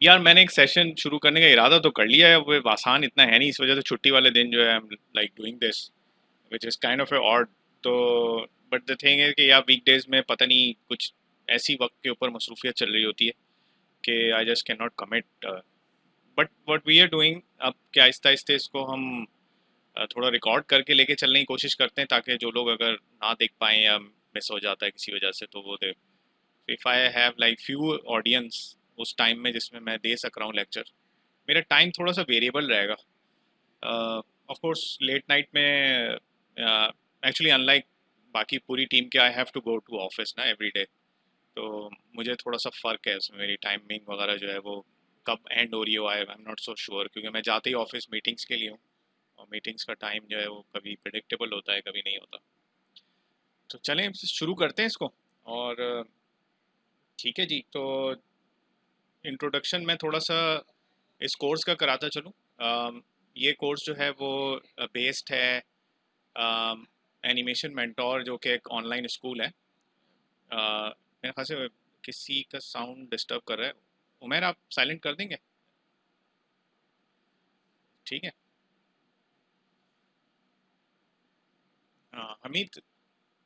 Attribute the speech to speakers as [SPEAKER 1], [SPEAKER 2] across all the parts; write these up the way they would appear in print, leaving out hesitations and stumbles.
[SPEAKER 1] यार मैंने एक सेशन शुरू करने का इरादा तो कर लिया है, वो आसान इतना है नहीं, इस वजह से छुट्टी वाले दिन जो है I am like doing this which is kind of A odd. तो बट द थिंग है कि यार वीकडेज में पता नहीं कुछ ऐसी वक्त के ऊपर मसरूफियत चल रही होती है कि I just can not commit. But what we are doing अब क्या आहिस्ता आहिस्ता इसको हम थोड़ा रिकॉर्ड करके लेके चलने की कोशिश करते हैं, ताकि जो लोग अगर ना देख पाएँ या मिस हो जाता है किसी वजह से तो वो दे। If I have like few audience उस टाइम में जिसमें मैं दे सक रहा हूँ लेक्चर, मेरा टाइम थोड़ा सा वेरिएबल रहेगा। ऑफ कोर्स लेट नाइट में एक्चुअली अनलाइक बाकी पूरी टीम के I have to go to office ना एवरी डे, तो मुझे थोड़ा सा फ़र्क है उसमें, मेरी टाइमिंग वगैरह जो है वो कब एंड हो रही हो I am not so sure, क्योंकि मैं जाते ही ऑफिस मीटिंग्स के लिए हूँ और मीटिंग्स का टाइम जो है वो कभी प्रिडिक्टेबल होता है कभी नहीं होता। तो चलें शुरू करते हैं इसको। और ठीक है जी, तो इंट्रोडक्शन में थोड़ा सा इस कोर्स का कराता चलूँ। ये कोर्स जो है वो बेस्ड है एनिमेशन मेंटोर, जो कि एक ऑनलाइन स्कूल है। मेरे ख्याल से किसी का साउंड डिस्टर्ब कर रहा है। उमेर आप साइलेंट कर देंगे? ठीक है। हमीद,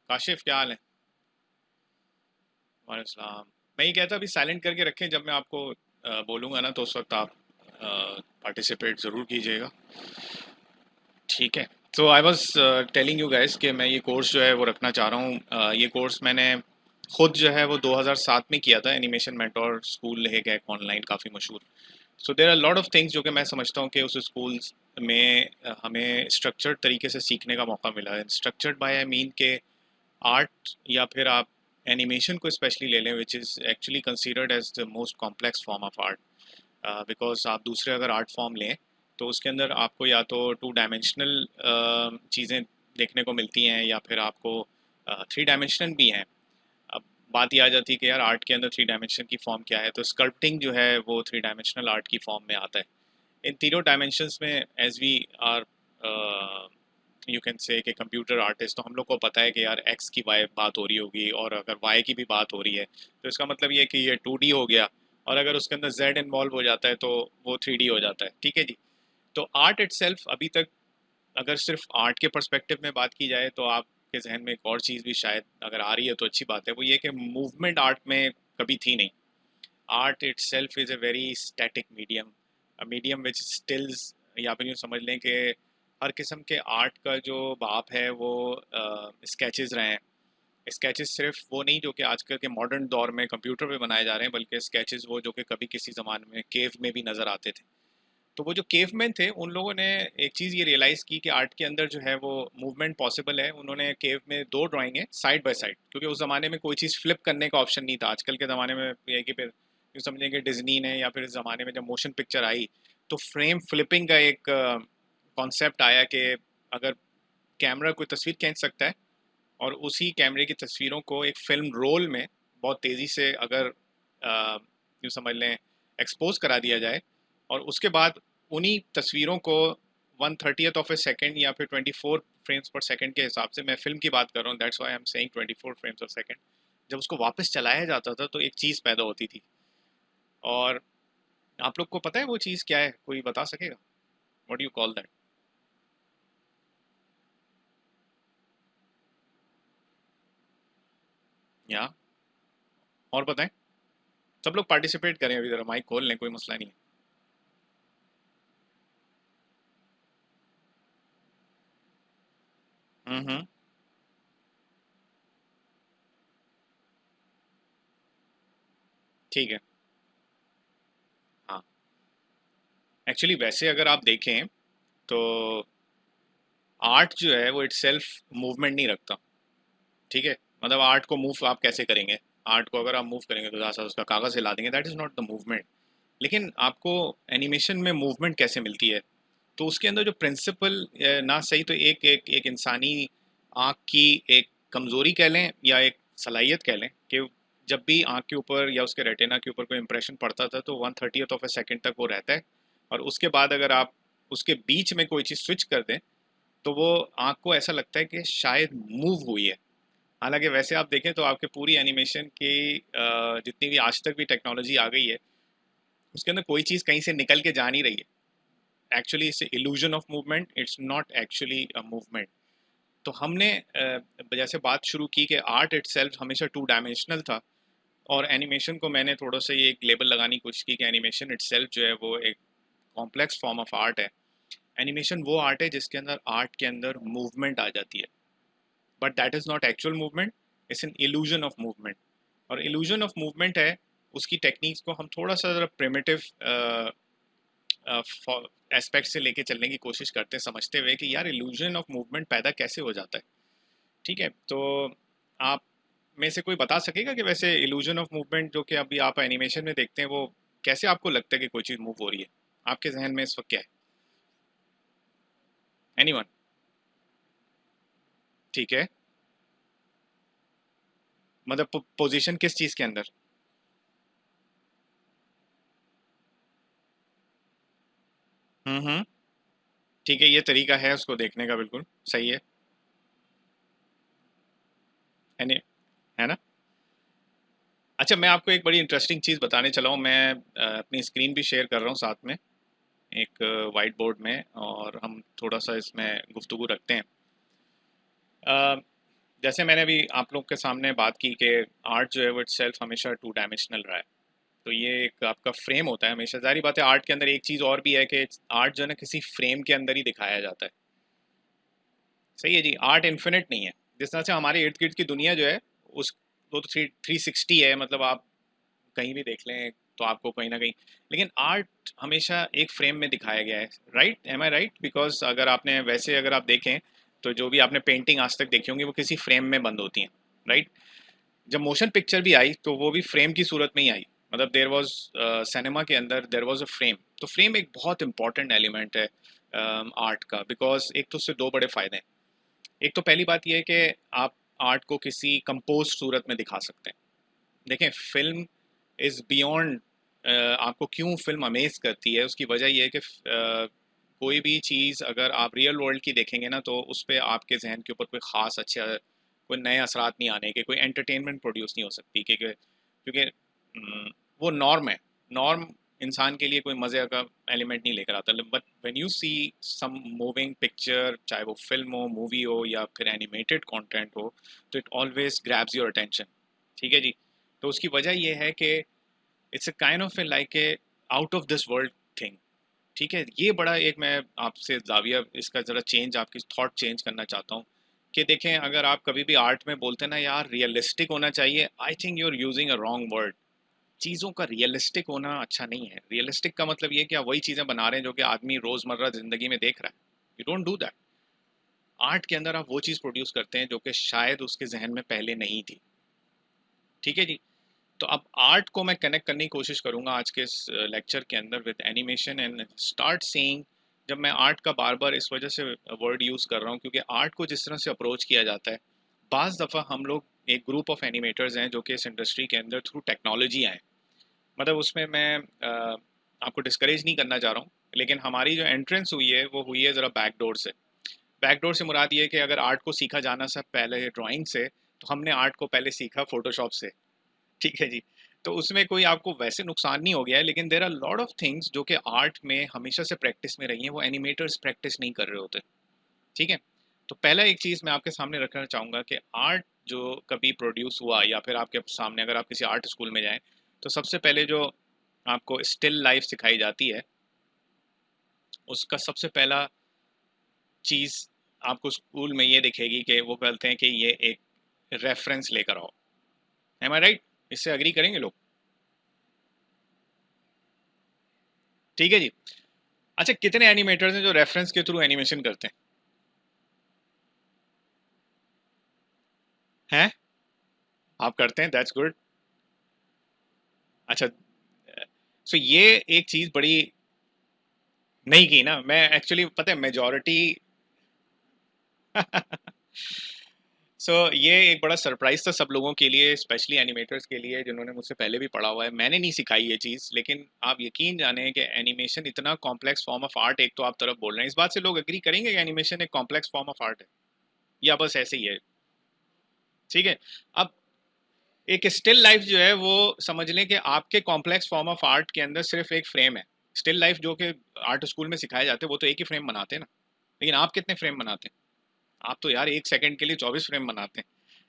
[SPEAKER 1] काशिफ, क्या हाल है? वालेकुम सलाम। मैं ये कहता अभी साइलेंट करके रखें, जब मैं आपको बोलूँगा ना तो उस वक्त आप पार्टिसिपेट ज़रूर कीजिएगा। ठीक है। तो I was telling you guys कि मैं ये कोर्स जो है वो रखना चाह रहा हूँ। ये कोर्स मैंने खुद जो है वो 2007 में किया था। एनिमेशन मेंटोर स्कूल है एक ऑनलाइन काफ़ी मशहूर। So there are lot of things जो कि मैं समझता हूँ कि उस स्कूल्स में हमें स्ट्रक्चर्ड तरीके से सीखने का मौका मिला है। स्ट्रक्चर्ड बाय आई मीन के आर्ट, या फिर आप एनिमेशन को स्पेशली ले लें, which is actually considered as the most complex form of art. Because आप दूसरे अगर आर्ट फॉर्म लें तो उसके अंदर आपको या तो टू डायमेंशनल चीज़ें देखने को मिलती हैं, या फिर आपको थ्री डायमेंशनल भी हैं। अब बात ये आ जाती है कि यार आर्ट के अंदर थ्री डायमेंशन की फॉर्म क्या है, तो स्कल्पटिंग जो है वो थ्री डायमेंशनल आर्ट की फॉर्म में आता है। इन तीनों डायमेंशंस में as we are you can say कि कंप्यूटर आर्टिस्ट, तो हम लोग को पता है कि यार एक्स की वाई बात हो रही होगी, और अगर वाई की भी बात हो रही है तो इसका मतलब ये है कि ये 2D हो गया, और अगर उसके अंदर जेड इन्वॉल्व हो जाता है तो वो 3D हो जाता है। ठीक है जी। तो आर्ट इट्सेल्फ अभी तक, अगर सिर्फ आर्ट के पर्सपेक्टिव में बात की जाए तो आपके जहन में एक और चीज़ भी शायद अगर आ रही है तो अच्छी बात है, वो ये कि मूवमेंट आर्ट में कभी थी नहीं। Art itself is a very static medium, medium which stills, या फिर यूँ समझ लें कि हर किस्म के आर्ट का जो बाप है वो स्केचेस रहे हैं। स्केचेस सिर्फ वो नहीं जो कि आजकल के मॉडर्न दौर में कंप्यूटर पे बनाए जा रहे हैं, बल्कि स्केचेस वो जो कि कभी किसी ज़माने में केव में भी नज़र आते थे। तो वो जो केवमैन थे उन लोगों ने एक चीज़ ये रियलाइज़ की कि आर्ट के अंदर जो है वो मूवमेंट पॉसिबल है। उन्होंने केव में दो ड्राइंग है साइड बाय साइड, क्योंकि उस ज़माने में कोई चीज़ फ्लिप करने का ऑप्शन नहीं था। आजकल के ज़माने में ये है कि फिर यूँ समझें कि डिज्नी ने, या फिर इस ज़माने में जब मोशन पिक्चर आई तो फ्रेम फ्लिपिंग का एक कॉन्सेप्ट आया कि अगर कैमरा कोई तस्वीर खींच सकता है और उसी कैमरे की तस्वीरों को एक फ़िल्म रोल में बहुत तेज़ी से अगर यूँ समझ लें एक्सपोज करा दिया जाए, और उसके बाद उन्हीं तस्वीरों को 1/30th ऑफ ए सेकेंड या फिर 24 फ्रेम्स पर सेकेंड के हिसाब से, मैं फ़िल्म की बात कर रहा हूँ, that's why I am saying 24 frames पर सेकेंड, जब उसको वापस चलाया जाता था तो एक चीज़ पैदा होती थी। और आप लोग को पता है वो चीज़ क्या है? कोई बता सकेगा? What do you call that? या और बताएं। सब लोग पार्टिसिपेट करें, अभी ज़रा माइक खोल लें, कोई मसला नहीं है। हम्म। ठीक है। हाँ, एक्चुअली वैसे अगर आप देखें तो आर्ट जो है वो इटसेल्फ मूवमेंट नहीं रखता। ठीक है। मतलब आर्ट को मूव आप कैसे करेंगे? आर्ट को अगर आप मूव करेंगे तो ज़्यादा उसका कागज़ हिला देंगे, that is not the movement. लेकिन आपको एनिमेशन में मूवमेंट कैसे मिलती है? तो उसके अंदर जो प्रिंसिपल ना सही तो एक एक एक इंसानी आँख की एक कमज़ोरी कह लें या एक सलाहियत कह लें कि जब भी आँख के ऊपर या उसके रेटिना के ऊपर कोई इंप्रेशन पड़ता था तो 1/30th ऑफ ए सेकेंड तक वो रहता है, और उसके बाद अगर आप उसके बीच में कोई चीज़ स्विच कर दें तो वो आँख को ऐसा लगता है कि शायद मूव हुई है। हालाँकि वैसे आप देखें तो आपके पूरी एनिमेशन की जितनी भी आज तक भी टेक्नोलॉजी आ गई है, उसके अंदर कोई चीज़ कहीं से निकल के जा नहीं रही है। Actually it's illusion of movement, it's not actually a movement. तो हमने जैसे बात शुरू की कि आर्ट इटसेल्फ हमेशा टू डायमेंशनल था, और एनिमेशन को मैंने थोड़ा सा ये एक लेबल लगाने की कोशिश की कि एनिमेशन इटसेल्फ जो है वो एक कॉम्प्लेक्स फॉर्म ऑफ आर्ट है। एनिमेशन वो आर्ट है जिसके अंदर आर्ट के अंदर मूवमेंट आ जाती है, but that is not actual movement, it's an illusion of movement. और इल्यूजन ऑफ मूवमेंट है, उसकी टेक्निक्स को हम थोड़ा सा ज़रा प्रिमिटिव एस्पेक्ट से लेके चलने की कोशिश करते हैं, समझते हुए कि यार इल्यूजन ऑफ मूवमेंट पैदा कैसे हो जाता है। ठीक है, तो आप में से कोई बता सकेगा कि वैसे इल्यूजन ऑफ मूवमेंट जो कि अभी आप एनिमेशन में देखते हैं वो कैसे आपको लगता है कि कोई चीज़ मूव हो रही है? आपके जहन में इस वक्त क्या है? एनीवन? ठीक है, मतलब पोजीशन किस चीज़ के अंदर? हम्म। ठीक है, ये तरीका है उसको देखने का, बिल्कुल सही है। एनी है ना? अच्छा, मैं आपको एक बड़ी इंटरेस्टिंग चीज़ बताने चला हूँ। मैं अपनी स्क्रीन भी शेयर कर रहा हूँ साथ में, एक वाइट बोर्ड में, और हम थोड़ा सा इसमें गुफ्तगू रखते हैं। अ, जैसे मैंने अभी आप लोग के सामने बात की कि आर्ट जो है वो इटसेल्फ हमेशा टू डायमेंशनल रहा है। तो ये एक आपका फ्रेम होता है हमेशा। ज़ाहिर बात है आर्ट के अंदर एक चीज़ और भी है कि आर्ट जो है ना किसी फ्रेम के अंदर ही दिखाया जाता है। सही है जी, आर्ट इन्फिनिट नहीं है। जिस तरह से हमारे इर्द गिर्द की दुनिया जो है उस वो तो 360 है, मतलब आप कहीं भी देख लें तो आपको कहीं ना कहीं, लेकिन आर्ट हमेशा एक फ्रेम में दिखाया गया है। Right, am I right? Because अगर आपने वैसे अगर आप देखें तो जो भी आपने पेंटिंग आज तक देखी होंगी वो किसी फ्रेम में बंद होती हैं। राइट? जब मोशन पिक्चर भी आई तो वो भी फ्रेम की सूरत में ही आई। मतलब देर वॉज सिनेमा के अंदर देर वॉज अ फ्रेम। तो फ्रेम एक बहुत इंपॉर्टेंट एलिमेंट है आर्ट का, बिकॉज एक तो उससे दो बड़े फ़ायदे हैं। एक तो पहली बात यह है कि आप आर्ट को किसी कंपोज सूरत में दिखा सकते हैं। देखें, फिल्म इज़ बियॉन्ड, आपको क्यों फिल्म अमेज करती है उसकी वजह यह है कि कोई भी चीज़ अगर आप रियल वर्ल्ड की देखेंगे ना तो उस पर आपके जहन के ऊपर कोई ख़ास अच्छा कोई नए असरात नहीं आने के, कोई एंटरटेनमेंट प्रोड्यूस नहीं हो सकती, क्योंकि क्योंकि वो नॉर्म है। नॉर्म इंसान के लिए कोई मज़े का एलिमेंट नहीं लेकर आता। But when you see some moving picture, चाहे वो फिल्म हो, मूवी हो, या फिर एनिमेटेड कंटेंट हो, तो it always grabs your attention. ठीक है जी? तो उसकी वजह ये है कि it's a kind of A like a out of this world thing. ठीक है, ये बड़ा एक मैं आपसे जाविया इसका ज़रा चेंज, आपकी थॉट चेंज करना चाहता हूँ कि देखें, अगर आप कभी भी आर्ट में बोलते हैं ना यार रियलिस्टिक होना चाहिए, I think you are using a wrong word. चीज़ों का रियलिस्टिक होना अच्छा नहीं है। रियलिस्टिक का मतलब ये कि आप वही चीज़ें बना रहे हैं जो कि आदमी रोज़मर्रा ज़िंदगी में देख रहा है। You don't do that. Art के अंदर आप वो चीज़ प्रोड्यूस करते हैं जो कि शायद उसके जहन में पहले नहीं थी। ठीक है जी? तो अब आर्ट को मैं कनेक्ट करने की कोशिश करूंगा आज के इस लेक्चर के अंदर with animation, and start seeing. जब मैं आर्ट का बार बार इस वजह से वर्ड यूज़ कर रहा हूँ क्योंकि आर्ट को जिस तरह से अप्रोच किया जाता है, बाज़ दफ़ा हम लोग एक ग्रुप ऑफ एनिमेटर्स हैं जो कि इस इंडस्ट्री के अंदर थ्रू टेक्नोलॉजी आए। मतलब उसमें मैं आपको डिस्करेज नहीं करना चाह रहा हूँ, लेकिन हमारी जो एंट्रेंस हुई है वो हुई है ज़रा बैकडोर से। बैकडोर से मुराद ये है कि अगर आर्ट को सीखा जाना सब पहले ड्राइंग से, तो हमने आर्ट को पहले सीखा फोटोशॉप से। ठीक है जी? तो उसमें कोई आपको वैसे नुकसान नहीं हो गया है, लेकिन there are lot of things जो कि आर्ट में हमेशा से प्रैक्टिस में रही हैं, वो एनिमेटर्स प्रैक्टिस नहीं कर रहे होते। ठीक है? तो पहला एक चीज़ मैं आपके सामने रखना चाहूँगा कि आर्ट जो कभी प्रोड्यूस हुआ, या फिर आपके सामने अगर आप किसी आर्ट स्कूल में जाएँ, तो सबसे पहले जो आपको स्टिल लाइफ सिखाई जाती है, उसका सबसे पहला चीज़ आपको स्कूल में ये दिखेगी कि वो कहते हैं कि ये एक रेफ़रेंस लेकर आओ। M I right? इससे एग्री करेंगे लोग? ठीक है जी। अच्छा, कितने एनिमेटर्स हैं जो रेफरेंस के थ्रू एनिमेशन करते हैं? हैं? आप करते हैं, दैट्स गुड। अच्छा, सो ये एक चीज़ बड़ी नहीं की ना, मैं एक्चुअली पता है मेजॉरिटी सो ये एक बड़ा सरप्राइज था सब लोगों के लिए, स्पेशली एनिमेटर्स के लिए जिन्होंने मुझसे पहले भी पढ़ा हुआ है। मैंने नहीं सिखाई ये चीज़, लेकिन आप यकीन जाने कि एनिमेशन इतना कॉम्प्लेक्स फॉर्म ऑफ आर्ट, एक तो आप तरफ बोल रहे हैं, इस बात से लोग एग्री करेंगे कि एनिमेशन एक कॉम्प्लेक्स फॉर्म ऑफ आर्ट है, या बस ऐसे ही है? ठीक है, अब एक स्टिल लाइफ जो है वो समझ लें कि आपके कॉम्प्लेक्स फॉर्म ऑफ आर्ट के अंदर सिर्फ एक फ्रेम है। स्टिल लाइफ जो कि आर्ट स्कूल में सिखाए जाते हैं वो तो एक ही फ्रेम बनाते हैं ना, लेकिन आप कितने फ्रेम बनाते हैं? आप तो यार 1 सेकंड के लिए 24 फ्रेम बनाते हैं,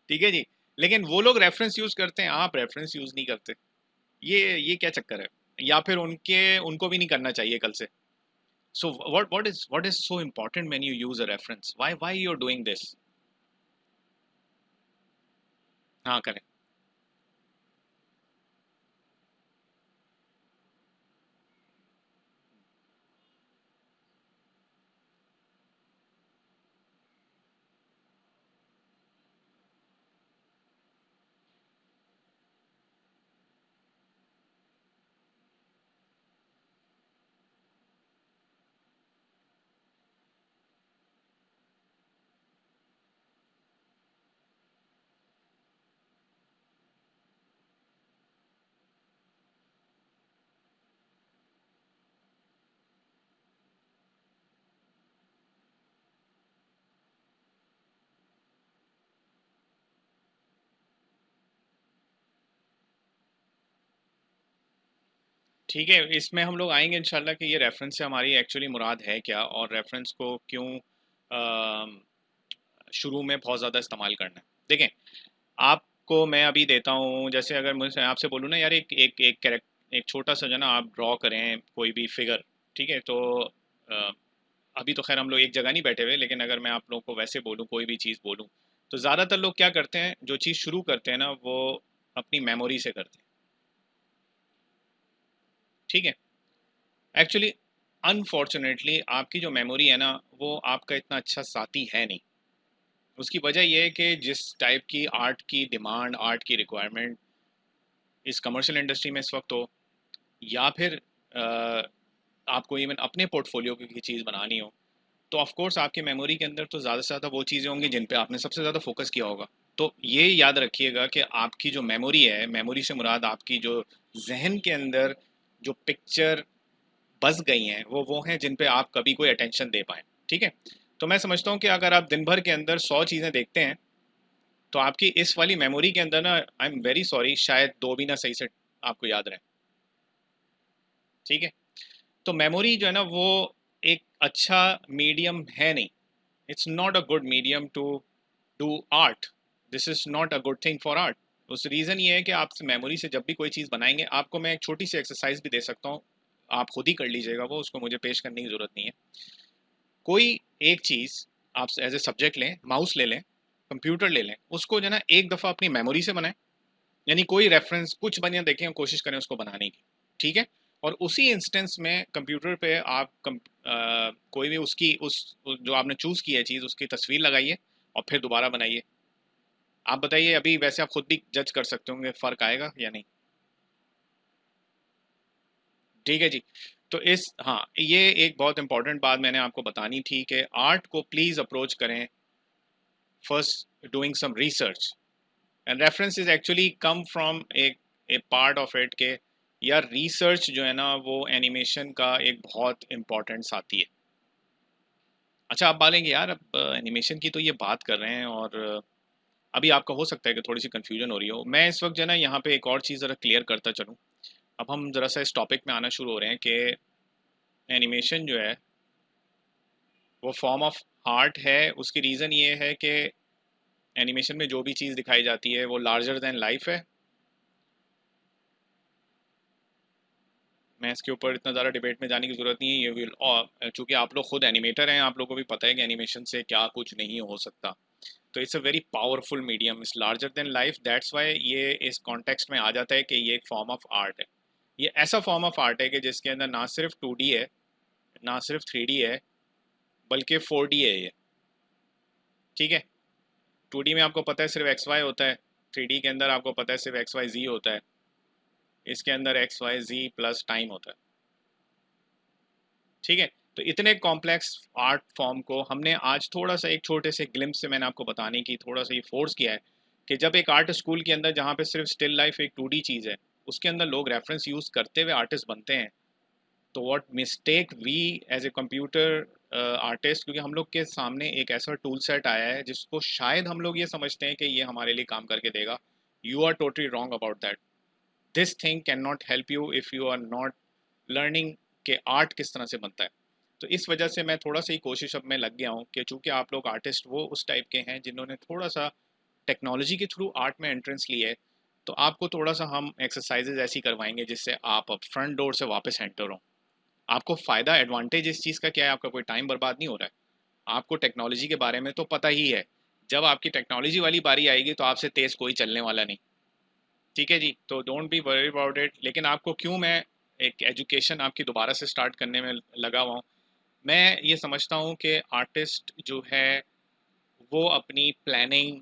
[SPEAKER 1] ठीक है जी। लेकिन वो लोग रेफरेंस यूज करते हैं, आप रेफरेंस यूज नहीं करते। ये क्या चक्कर है? या फिर उनको भी नहीं करना चाहिए कल से? सो what is so important when you use a reference? Why you're doing this? हाँ करें। ठीक है, इसमें हम लोग आएंगे इंशाल्लाह कि ये रेफरेंस से हमारी एक्चुअली मुराद है क्या, और रेफरेंस को क्यों अम, शुरू में बहुत ज़्यादा इस्तेमाल करना है। देखें, आपको मैं अभी देता हूँ, जैसे अगर मुझे आपसे बोलूँ ना यार, एक छोटा सा जो ना आप ड्रॉ करें कोई भी फिगर, ठीक है? तो अ, अभी तो खैर हम लोग एक जगह नहीं बैठे हुए, लेकिन अगर मैं आप लोगों को वैसे बोलूँ, कोई भी चीज़ बोलूँ, तो ज़्यादातर लोग क्या करते हैं, जो चीज़ शुरू करते हैं ना वो अपनी मेमोरी से करते हैं, ठीक है? एक्चुअली अनफॉर्चुनेटली आपकी जो मेमोरी है ना वो आपका इतना अच्छा साथी है नहीं। उसकी वजह यह है कि जिस टाइप की आर्ट की डिमांड, आर्ट की रिक्वायरमेंट इस कमर्शियल इंडस्ट्री में इस वक्त हो, या फिर अ, आपको इवन अपने पोर्टफोलियो की चीज़ बनानी हो, तो ऑफ कोर्स आपकी मेमोरी के अंदर तो ज़्यादा से ज़्यादा वो चीज़ें होंगी जिन पे आपने सबसे ज़्यादा फोकस किया होगा। तो ये याद रखिएगा कि आपकी जो मेमोरी है, मेमोरी से मुराद आपकी जो जहन के अंदर जो पिक्चर बस गई हैं वो हैं जिन पे आप कभी कोई अटेंशन दे पाएँ, ठीक है? तो मैं समझता हूँ कि अगर आप दिन भर के अंदर 100 चीज़ें देखते हैं, तो आपकी इस वाली मेमोरी के अंदर ना, आई एम वेरी सॉरी, शायद 2 भी ना सही से आपको याद रहें, ठीक है? तो मेमोरी जो है ना वो एक अच्छा मीडियम है नहीं। It's not a good medium to do art. This is not a good thing for art. उस रीज़न ये है कि आप मेमोरी से जब भी कोई चीज़ बनाएँगे, आपको मैं एक छोटी सी एक्सरसाइज़ भी दे सकता हूँ, आप खुद ही कर लीजिएगा वो, उसको मुझे पेश करने की ज़रूरत नहीं है। कोई एक चीज़ आप एज ए सब्जेक्ट लें, माउस ले लें, कंप्यूटर ले लें, उसको जो है ना एक दफ़ा अपनी मेमोरी से बनाएं, यानी कोई रेफरेंस कुछ बनिया देखें और कोशिश करें उसको बनाने की, ठीक है? और उसी इंस्टेंस में कंप्यूटर पे आप कोई भी जो आपने चूज़ की है चीज़, उसकी तस्वीर लगाइए और फिर दोबारा बनाइए। आप बताइए, अभी वैसे आप खुद भी जज कर सकते होंगे फ़र्क आएगा या नहीं। ठीक है जी। तो हाँ, ये एक बहुत इंपॉर्टेंट बात मैंने आपको बतानी थी कि आर्ट को प्लीज़ अप्रोच करें first doing some research, and reference is actually come from a part of it के यार रिसर्च जो है ना वो एनिमेशन का एक बहुत इम्पोर्टेंट साथी है। अच्छा, आप बोलेंगे यार अब एनिमेशन की तो ये बात कर रहे हैं, और अभी आपका हो सकता है कि थोड़ी सी कन्फ्यूजन हो रही हो। मैं इस वक्त जो है ना यहाँ पे एक और चीज़ ज़रा क्लियर करता चलूँ। अब हम ज़रा सा इस टॉपिक में आना शुरू हो रहे हैं कि एनिमेशन जो है वो फॉर्म ऑफ आर्ट है। उसकी रीज़न ये है कि एनिमेशन में जो भी चीज़ दिखाई जाती है वो लार्जर दैन लाइफ है। मैं इसके ऊपर इतना ज़्यादा डिबेट में जाने की ज़रूरत नहीं है। ये विल चूँकि आप लोग खुद एनिमेटर हैं, आप लोगों को भी पता है कि एनिमेशन से क्या कुछ नहीं हो सकता। तो it's a very powerful medium, it's larger than life, that's why ये इस कॉन्टेक्स्ट में आ जाता है कि ये एक फॉर्म ऑफ आर्ट है। ये ऐसा फॉर्म ऑफ आर्ट है कि जिसके अंदर ना सिर्फ 2D है, ना सिर्फ 3D है, बल्कि 4D है ये, ठीक है? 2D में आपको पता है सिर्फ एक्स वाई होता है, 3D के अंदर आपको पता है सिर्फ एक्स वाई जी होता है, इसके अंदर एक्स वाई जी प्लस टाइम होता है, ठीक है? तो इतने कॉम्प्लेक्स आर्ट फॉर्म को हमने आज थोड़ा सा एक छोटे से ग्लिम्स से मैंने आपको बताने की थोड़ा सा ये फोर्स किया है कि जब एक आर्ट स्कूल के अंदर जहाँ पे सिर्फ स्टिल लाइफ एक 2D चीज़ है, उसके अंदर लोग रेफरेंस यूज़ करते हुए आर्टिस्ट बनते हैं, तो what mistake we as a computer artist, क्योंकि हम लोग के सामने एक ऐसा टूल सेट आया है जिसको शायद हम लोग ये समझते हैं कि ये हमारे लिए काम करके देगा, You are totally wrong about that. This thing cannot help you if you are not learning कि आर्ट किस तरह से बनता है. तो इस वजह से मैं थोड़ा सा ही कोशिश अब मैं लग गया हूँ कि चूँकि आप लोग आर्टिस्ट वो उस टाइप के हैं जिन्होंने थोड़ा सा टेक्नोलॉजी के थ्रू आर्ट में एंट्रेंस ली है, तो आपको थोड़ा सा हम एक्सरसाइजेज ऐसी करवाएंगे जिससे आप अब फ्रंट डोर से वापस एंटर हो. आपको फ़ायदा एडवांटेज इस चीज़ का क्या है, आपका कोई टाइम बर्बाद नहीं हो रहा है. आपको टेक्नोलॉजी के बारे में तो पता ही है. जब आपकी टेक्नोलॉजी वाली बारी आएगी तो आपसे तेज़ कोई चलने वाला नहीं. ठीक है जी, तो don't be worry about it. लेकिन आपको क्यों मैं एक एजुकेशन आपकी दोबारा से स्टार्ट करने में लगा हुआ हूँ, मैं ये समझता हूँ कि आर्टिस्ट जो है वो अपनी प्लानिंग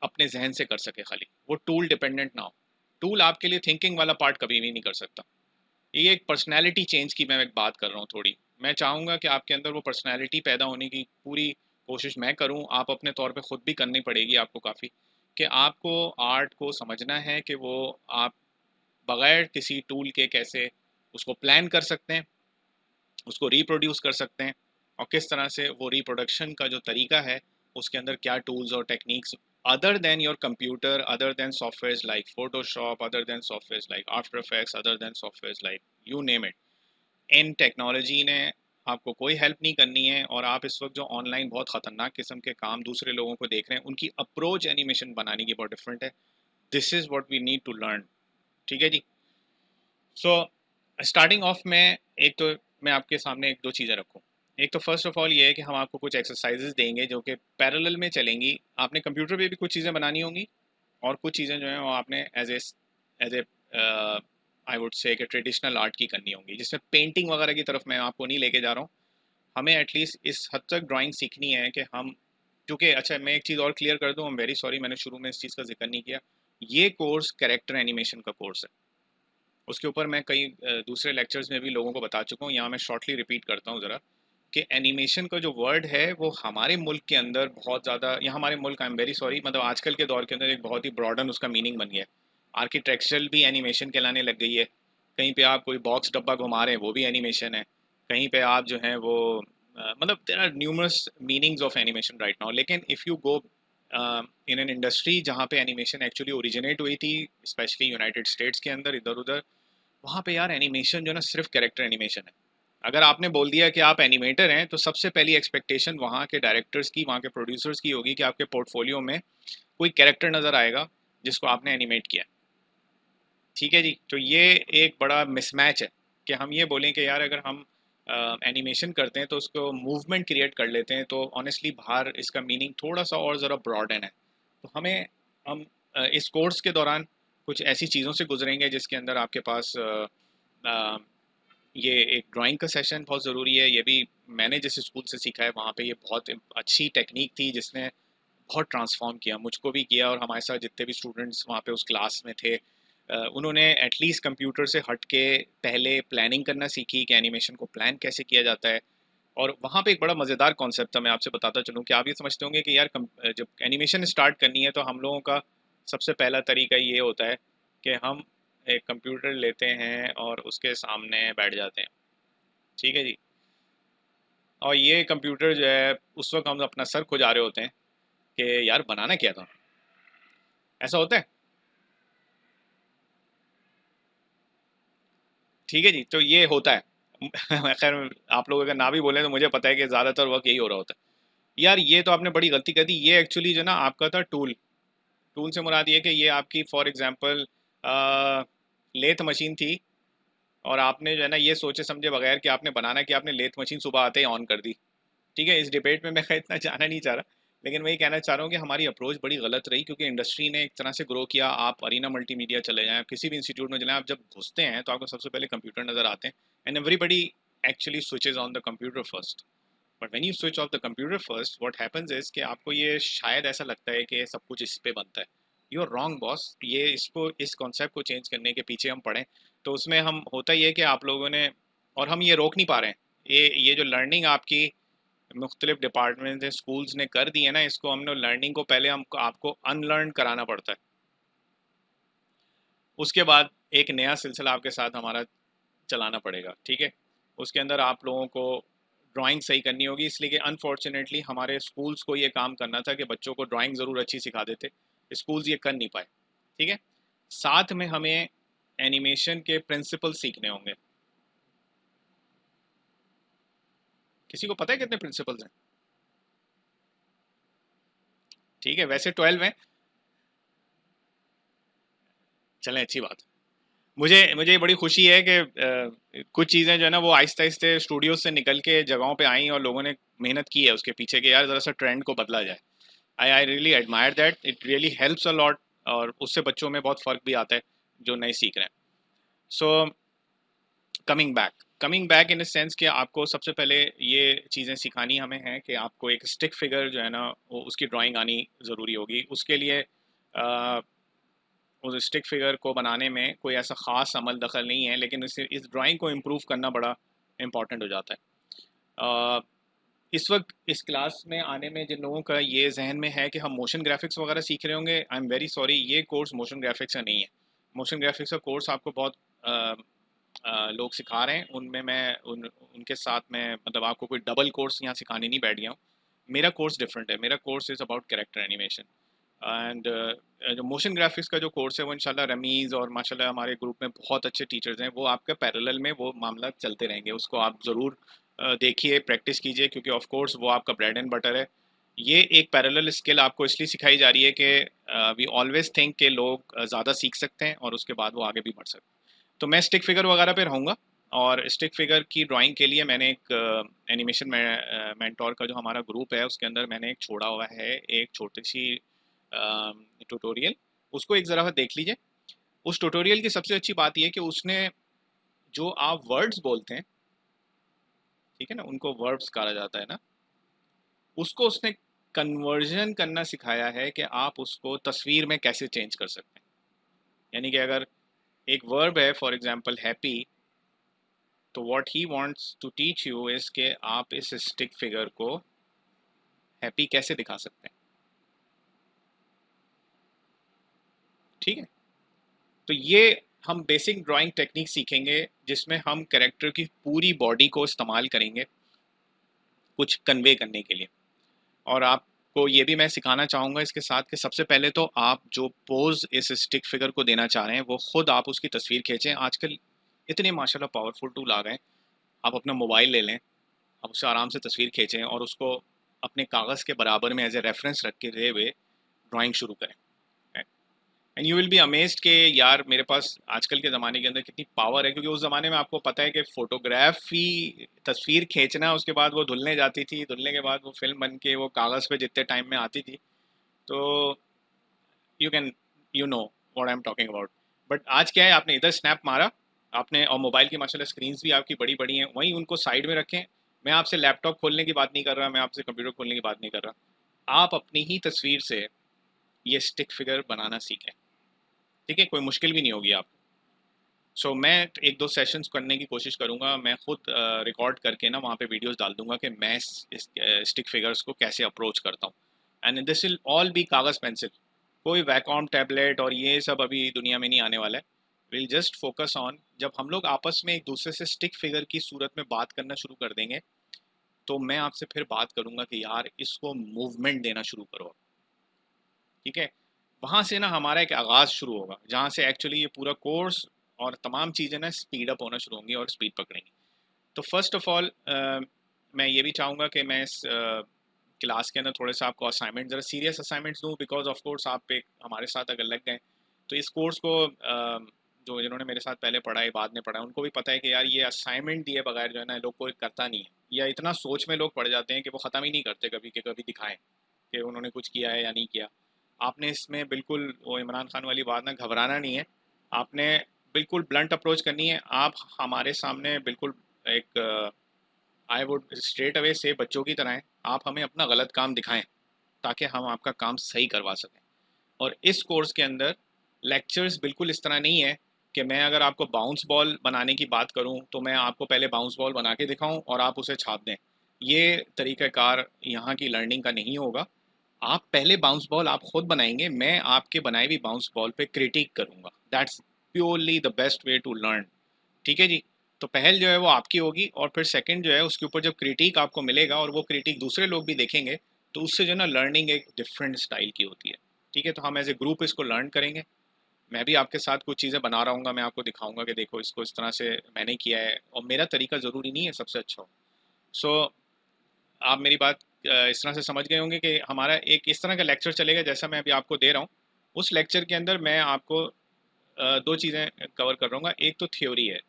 [SPEAKER 1] अपने जहन से कर सके, खाली वो टूल डिपेंडेंट ना हो. टूल आपके लिए थिंकिंग वाला पार्ट कभी भी नहीं कर सकता. ये एक पर्सनैलिटी चेंज की मैं एक बात कर रहा हूँ थोड़ी. मैं चाहूँगा कि आपके अंदर वो पर्सनैलिटी पैदा होने की पूरी कोशिश मैं करूँ. आप अपने तौर पे ख़ुद भी करनी पड़ेगी आपको काफ़ी, कि आपको आर्ट को समझना है कि वो आप बग़ैर किसी टूल के कैसे उसको प्लान कर सकते हैं, उसको रिप्रोड्यूस कर सकते हैं, और किस तरह से वो रिप्रोडक्शन का जो तरीका है उसके अंदर क्या टूल्स और techniques other than your computer, other than softwares like Photoshop, other than softwares like After Effects, other than softwares like you name it. In technology ने आपको कोई हेल्प नहीं करनी है. और आप इस वक्त जो ऑनलाइन बहुत ख़तरनाक किस्म के काम दूसरे लोगों को देख रहे हैं, उनकी अप्रोच एनिमेशन बनाने की बहुत डिफरेंट है. This is what we need to learn. ठीक है जी. सो स्टार्टिंग ऑफ में एक तो मैं आपके सामने एक दो चीज़ें रखूँ. एक तो फर्स्ट ऑफ ऑल ये है कि हम आपको कुछ एक्सरसाइजेज देंगे जो कि पैरेलल में चलेंगी. आपने कंप्यूटर पे भी कुछ चीज़ें बनानी होंगी और कुछ चीज़ें जो हैं वो आपने as a I would say कि ट्रेडिशनल आर्ट की करनी होंगी, जिसमें पेंटिंग वगैरह की तरफ मैं आपको नहीं लेके जा रहा हूँ. हमें एटलीस्ट इस हद तक ड्राइंग सीखनी है कि हम, क्योंकि अच्छा मैं एक चीज़ और क्लियर कर दूँ, आई एम वेरी सॉरी मैंने शुरू में इस चीज़ का जिक्र नहीं किया. ये कोर्स कैरेक्टर एनिमेशन का कोर्स है. उसके ऊपर मैं कई दूसरे लेक्चर्स में भी लोगों को बता चुका हूँ. यहाँ मैं शॉर्टली रिपीट करता हूँ ज़रा, कि एनिमेशन का जो वर्ड है वो हमारे मुल्क के अंदर बहुत ज़्यादा, या हमारे मुल्क, आई एम वेरी सॉरी, मतलब आजकल के दौर के अंदर एक बहुत ही ब्रॉडन उसका मीनिंग बन गया है. आर्किटेक्चरल भी एनिमेशन कहलाने लग गई है. कहीं पे आप कोई बॉक्स डब्बा घुमा रहे हैं वो भी एनिमेशन है. कहीं पे आप जो हैं वो मतलब there are numerous meanings of animation right now. लेकिन if you go in an industry जहाँ पे एनिमेशन एक्चुअली ओरिजिनेट हुई थी, स्पेशली यूनाइटेड स्टेट्स के अंदर इधर उधर, वहाँ पे यार एनिमेशन जो है ना सिर्फ कैरेक्टर एनिमेशन है. अगर आपने बोल दिया कि आप एनिमेटर हैं तो सबसे पहली एक्सपेक्टेशन वहाँ के डायरेक्टर्स की, वहाँ के प्रोड्यूसर्स की होगी कि आपके पोर्टफोलियो में कोई कैरेक्टर नज़र आएगा जिसको आपने एनिमेट किया. ठीक है जी. तो ये एक बड़ा मिसमैच है कि हम ये बोलें कि यार अगर हम एनिमेशन करते हैं तो उसको मूवमेंट क्रिएट कर लेते हैं, तो ऑनेस्टली बाहर इसका मीनिंग थोड़ा सा और ज़रा ब्रॉडन है. तो हम इस कोर्स के दौरान कुछ ऐसी चीज़ों से गुजरेंगे जिसके अंदर आपके पास ये एक ड्राइंग का सेशन बहुत ज़रूरी है. ये भी मैंने जिस स्कूल से सीखा है वहाँ पे ये बहुत अच्छी टेक्निक थी जिसने बहुत ट्रांसफॉर्म किया, मुझको भी किया, और हमारे साथ जितने भी स्टूडेंट्स वहाँ पे उस क्लास में थे उन्होंने एटलीस्ट कंप्यूटर से हट के पहले प्लानिंग करना सीखी कि एनिमेशन को प्लान कैसे किया जाता है. और वहाँ पे एक बड़ा मज़ेदार कॉन्सेप्ट था, मैं आपसे बताता चलूँ कि आप ये समझते होंगे कि यार जब एनिमेशन स्टार्ट करनी है तो हम लोगों का सबसे पहला तरीका ये होता है कि हम एक कंप्यूटर लेते हैं और उसके सामने बैठ जाते हैं. ठीक है जी. और ये कंप्यूटर जो है उस वक्त हम अपना सर खुजा रहे होते हैं कि यार बनाना क्या था. ऐसा होता है. ठीक है जी. तो ये होता है. खैर आप लोग अगर ना भी बोलें तो मुझे पता है कि ज़्यादातर वक्त यही हो रहा होता है. यार ये तो आपने बड़ी गलती कर दी. ये एक्चुअली जो ना आपका था टूल. टूल से मुराद ये कि ये आपकी फॉर एग्जांपल लेथ मशीन थी, और आपने जो है ना ये सोचे समझे बगैर कि आपने बनाना कि आपने लेथ मशीन सुबह आते ही ऑन कर दी. ठीक है. इस डिबेट में मैं इतना जाना नहीं चाह रहा, लेकिन वही कहना चाह रहा हूँ कि हमारी अप्रोच बड़ी गलत रही, क्योंकि इंडस्ट्री ने एक तरह से ग्रो किया. आप अरीना मल्टीमीडिया चले जाएं, आप किसी भी इंस्टीट्यूट में चले जाएं, आप जब घुसते हैं तो आपको सबसे पहले कंप्यूटर नज़र आते हैं. And everybody actually switches on the computer first. But when you switch off the computer first, what happens is कि आपको ये शायद ऐसा लगता है कि सब कुछ इस पे बनता है. You are wrong boss. ये इसको इस कॉन्सेप्ट को चेंज करने के पीछे हम पढ़ें तो उसमें हम होता ही है कि आप लोगों ने, और हम ये रोक नहीं पा रहे हैं, ये जो लर्निंग आपकी मुख्तलिफ डिपार्टमेंट ने, स्कूल्स ने कर दी है ना, इसको हमने लर्निंग को पहले हम आपको अनलर्न कराना पड़ता है. उसके बाद एक नया सिलसिला आपके साथ हमारा चलाना पड़ेगा. ठीक है. उसके अंदर आप लोगों को ड्राइंग सही करनी होगी, इसलिए कि अनफॉर्चुनेटली हमारे स्कूल्स को ये काम करना था कि बच्चों को ड्राइंग ज़रूर अच्छी सिखा देते, स्कूल्स ये कर नहीं पाए। ठीक है, साथ में हमें एनिमेशन के प्रिंसिपल सीखने होंगे। किसी को पता है कितने प्रिंसिपल्स हैं? ठीक है, वैसे 12 हैं। चलें, अच्छी बात। मुझे मुझे ये बड़ी खुशी है कि कुछ चीज़ें जो है ना वो आहिस्ते आहिस्ते स्टूडियो से निकल के जगहों पे आई और लोगों ने मेहनत की है उसके पीछे कि यार ज़रा सा ट्रेंड को बदला जाए। I really admire that, it really helps a lot, और उससे बच्चों में बहुत फ़र्क भी आता है जो नए सीख रहे हैं। So coming back in the sense कि आपको सबसे पहले ये चीज़ें सिखानी हमें हैं कि आपको एक स्टिक फिगर जो है ना वो उसकी ड्राइंग आनी ज़रूरी होगी। उसके लिए उस स्टिक फिगर को बनाने में कोई ऐसा ख़ास अमल दखल नहीं है, लेकिन इस ड्राइंग को इम्प्रूव करना बड़ा इम्पॉर्टेंट हो जाता है। इस वक्त इस क्लास में आने में जिन लोगों का ये जहन में है कि हम मोशन ग्राफिक्स वगैरह सीख रहे होंगे, आई एम वेरी सॉरी, ये कोर्स मोशन ग्राफिक्स का नहीं है। मोशन ग्राफिक्स का कोर्स आपको बहुत लोग सिखा रहे हैं, उनमें मैं उनके साथ में मतलब आपको कोई डबल कोर्स यहाँ सिखाने नहीं बैठ गया हूँ। मेरा कोर्स डिफरेंट है, मेरा course is about character animation and जो मोशन ग्राफिक्स का जो कोर्स है वो इंशाल्लाह रमीज़ और माशाल्लाह हमारे ग्रुप में बहुत अच्छे टीचर्स हैं, वो आपके पैरेलल में वो मामला चलते रहेंगे, उसको आप ज़रूर देखिए, प्रैक्टिस कीजिए, क्योंकि ऑफ कोर्स वो आपका ब्रेड एंड बटर है। ये एक पैरेलल स्किल आपको इसलिए सिखाई जा रही है कि वी ऑलवेज थिंक के लोग ज़्यादा सीख सकते हैं और उसके बाद वो आगे भी बढ़ सकते हैं। तो मैं स्टिक फिगर वगैरह पे रहूँगा, और स्टिक फिगर की ड्राइंग के लिए मैंने एक एनिमेशन मेंटोर का जो हमारा ग्रुप है उसके अंदर मैंने एक छोड़ा हुआ है एक छोटी सी ट्यूटोरियल, उसको एक ज़रा देख लीजिए। उस ट्यूटोरियल की सबसे अच्छी बात यह कि उसने जो आप वर्ड्स बोलते हैं, ठीक है ना, उनको वर्ब्स कहा जाता है ना, उसको उसने कन्वर्जन करना सिखाया है कि आप उसको तस्वीर में कैसे चेंज कर सकते हैं। यानी कि अगर एक वर्ब है फॉर एग्जांपल हैप्पी, तो what he wants to teach you is कि आप इस स्टिक फिगर को हैप्पी कैसे दिखा सकते हैं। ठीक है, तो ये हम बेसिक ड्राइंग टेक्निक सीखेंगे जिसमें हम कैरेक्टर की पूरी बॉडी को इस्तेमाल करेंगे कुछ कन्वे करने के लिए। और आपको ये भी मैं सिखाना चाहूँगा इसके साथ कि सबसे पहले तो आप जो पोज़ इस स्टिक फिगर को देना चाह रहे हैं वो खुद आप उसकी तस्वीर खींचें। आजकल इतने माशाल्लाह पावरफुल टूल आ गए हैं, आप अपना मोबाइल ले लें, आप उससे आराम से तस्वीर खींचें और उसको अपने कागज़ के बराबर में एज ए रेफरेंस रख के हुए ड्राइंग शुरू करें। And you will be amazed कि यार मेरे पास आजकल के ज़माने के अंदर कितनी पावर है, क्योंकि उस ज़माने में आपको पता है कि फ़ोटोग्राफी तस्वीर खींचना, उसके बाद वो धुलने जाती थी, धुलने के बाद वो फिल्म बन के वो कागज़ पे जितने टाइम में आती थी, तो you can you know what I am talking about. But आज क्या है, आपने इधर स्नैप मारा आपने, और मोबाइल की माशाल्लाह स्क्रीन्स भी आपकी बड़ी बड़ी हैं, वहीं उनको साइड में रखें। मैं आपसे लैपटॉप खोलने की बात नहीं कर रहा, मैं आपसे कंप्यूटर खोलने की बात नहीं कर रहा, आप अपनी ही तस्वीर से ये स्टिक फिगर बनाना सीखें। ठीक है, कोई मुश्किल भी नहीं होगी आपको। सो मैं एक दो सेशंस करने की कोशिश करूँगा, मैं खुद रिकॉर्ड करके ना वहाँ पे वीडियोस डाल दूँगा कि मैं इस स्टिक फिगर्स को कैसे अप्रोच करता हूँ। And this will all B कागज़ पेंसिल, कोई वैकॉम टैबलेट और ये सब अभी दुनिया में नहीं आने वाला है। विल जस्ट फोकस ऑन, जब हम लोग आपस में एक दूसरे से स्टिक फिगर की सूरत में बात करना शुरू कर देंगे, तो मैं आपसे फिर बात करूँगा कि यार इसको मूवमेंट देना शुरू करो। ठीक है, वहाँ से ना हमारा एक आगाज़ शुरू होगा, जहाँ से एक्चुअली ये पूरा कोर्स और तमाम चीज़ें ना स्पीड अप होना शुरू होंगी और स्पीड पकड़ेंगी। तो फर्स्ट ऑफ ऑल मैं ये भी चाहूँगा कि मैं इस क्लास के अंदर थोड़े से आपको असाइनमेंट, ज़रा सीरियस असाइनमेंट्स दूँ, बिकॉज ऑफ कोर्स आप एक हमारे साथ अगर लग गए तो इस कोर्स को जो जिन्होंने मेरे साथ पहले पढ़ा है बाद में पढ़ा है उनको भी पता है कि यार ये असाइनमेंट दिए बगैर जो है ना लोग कोई करता नहीं है, या इतना सोच में लोग पड़ जाते हैं कि वो ख़त्म ही नहीं करते कभी कि कभी दिखाएं कि उन्होंने कुछ किया है या नहीं किया। आपने इसमें बिल्कुल वो इमरान खान वाली बात ना, घबराना नहीं है, आपने बिल्कुल ब्लंट अप्रोच करनी है। आप हमारे सामने बिल्कुल एक आई वुड स्ट्रेट अवे से बच्चों की तरह हैं, आप हमें अपना गलत काम दिखाएं ताकि हम आपका काम सही करवा सकें। और इस कोर्स के अंदर लेक्चर्स बिल्कुल इस तरह नहीं है कि मैं अगर आपको बाउंस बॉल बनाने की बात करूं तो मैं आपको पहले बाउंस बॉल बना के दिखाऊं और आप उसे छाप दें। ये तरीक़ाकार यहाँ की लर्निंग का नहीं होगा। आप पहले बाउंस बॉल आप खुद बनाएंगे, मैं आपके बनाई हुई बाउंस बॉल पे क्रिटिक करूँगा। That's purely the best way to learn. ठीक है जी, तो पहल जो है वो आपकी होगी, और फिर सेकंड जो है उसके ऊपर जब क्रिटिक आपको मिलेगा और वो क्रिटिक दूसरे लोग भी देखेंगे, तो उससे जो है ना लर्निंग एक डिफरेंट स्टाइल की होती है। ठीक है, तो हम एज ए ग्रुप इसको लर्न करेंगे। मैं भी आपके साथ कुछ चीज़ें बना रहा हूँ, मैं आपको दिखाऊंगा कि देखो इसको इस तरह से मैंने किया है, और मेरा तरीका ज़रूरी नहीं है सबसे अच्छा हो। सो आप मेरी बात इस तरह से समझ गए होंगे कि हमारा एक इस तरह का लेक्चर चलेगा जैसा मैं अभी आपको दे रहा हूँ। उस लेक्चर के अंदर मैं आपको दो चीज़ें कवर कर रहूँगा। एक तो थ्योरी है।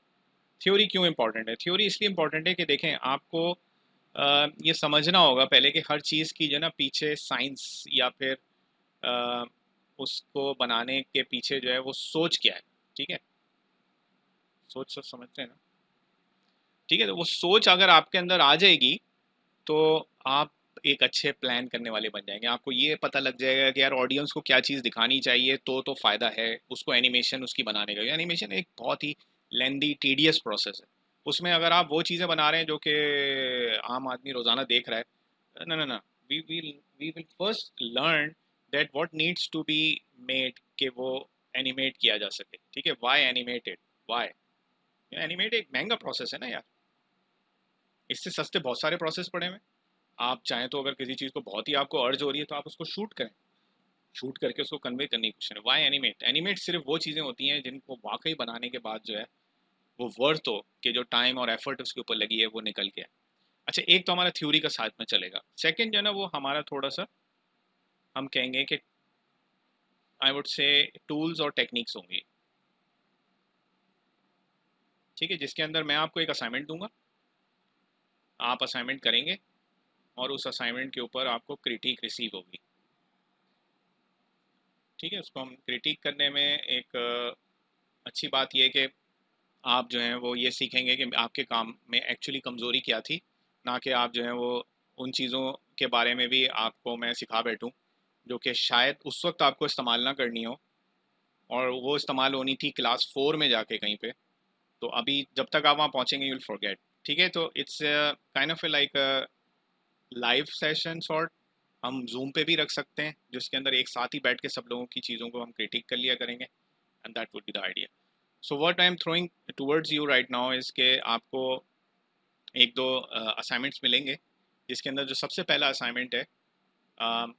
[SPEAKER 1] थ्योरी क्यों इंपॉर्टेंट है? थ्योरी इसलिए इंपॉर्टेंट है कि देखें, आपको ये समझना होगा पहले कि हर चीज़ की जो है ना पीछे साइंस या फिर अ, उसको बनाने के पीछे जो है वो सोच क्या है। ठीक है, सोच सब समझते हैं ना? ठीक है, तो वो सोच अगर आपके अंदर आ जाएगी तो आप एक अच्छे प्लान करने वाले बन जाएंगे। आपको ये पता लग जाएगा कि यार ऑडियंस को क्या चीज़ दिखानी चाहिए तो फ़ायदा है उसको एनिमेशन उसकी बनाने का। एनिमेशन एक बहुत ही लेंदी टीडियस प्रोसेस है। उसमें अगर आप वो चीज़ें बना रहे हैं जो कि आम आदमी रोज़ाना देख रहा है, ना ना ना, we will first learn that what needs to be made कि वो एनिमेट किया जा सके। ठीक है, वाई एनिमेटेड, वाई एनिमेट एक महंगा प्रोसेस है ना यार, इससे सस्ते बहुत सारे प्रोसेस पड़े हुए हैं। आप चाहें तो अगर किसी चीज़ को बहुत ही आपको अर्ज हो रही है तो आप उसको शूट करें, शूट करके उसको कन्वे करने की कोशिश करें। Y animate? एनिमेट सिर्फ वो चीज़ें होती हैं जिनको वाकई बनाने के बाद जो है वो वर्थ हो कि जो टाइम और एफर्ट उसके ऊपर लगी है वो निकल के आए। अच्छा, एक तो हमारा थ्योरी का साथ में चलेगा। सेकंड जो है ना वो हमारा थोड़ा सा हम कहेंगे कि आई वुड से टूल्स और टेक्निक्स होंगी। ठीक है, जिसके अंदर मैं आपको एक असाइनमेंट दूंगा, आप असाइनमेंट करेंगे और उस असाइनमेंट के ऊपर आपको क्रिटिक रिसीव होगी। ठीक है, उसको हम क्रिटिक करने में एक अच्छी बात यह है कि आप जो हैं वो ये सीखेंगे कि आपके काम में एक्चुअली कमज़ोरी क्या थी, ना कि आप जो हैं वो उन चीज़ों के बारे में भी आपको मैं सिखा बैठूं जो कि शायद उस वक्त आपको इस्तेमाल ना करनी हो, और वो इस्तेमाल होनी थी क्लास 4 में जाके कहीं पे। तो अभी जब तक आप वहाँ पहुँचेंगे यू विल फॉरगेट। ठीक है, तो it's kind of like live session sort. हम जूम पे भी रख सकते हैं जिसके अंदर एक साथ ही बैठ के सब लोगों की चीज़ों को हम क्रिटिक कर लिया करेंगे, and that would be the idea. So what I am throwing towards you right now is के आपको एक दो असाइनमेंट्स मिलेंगे, जिसके अंदर जो सबसे पहला असाइनमेंट है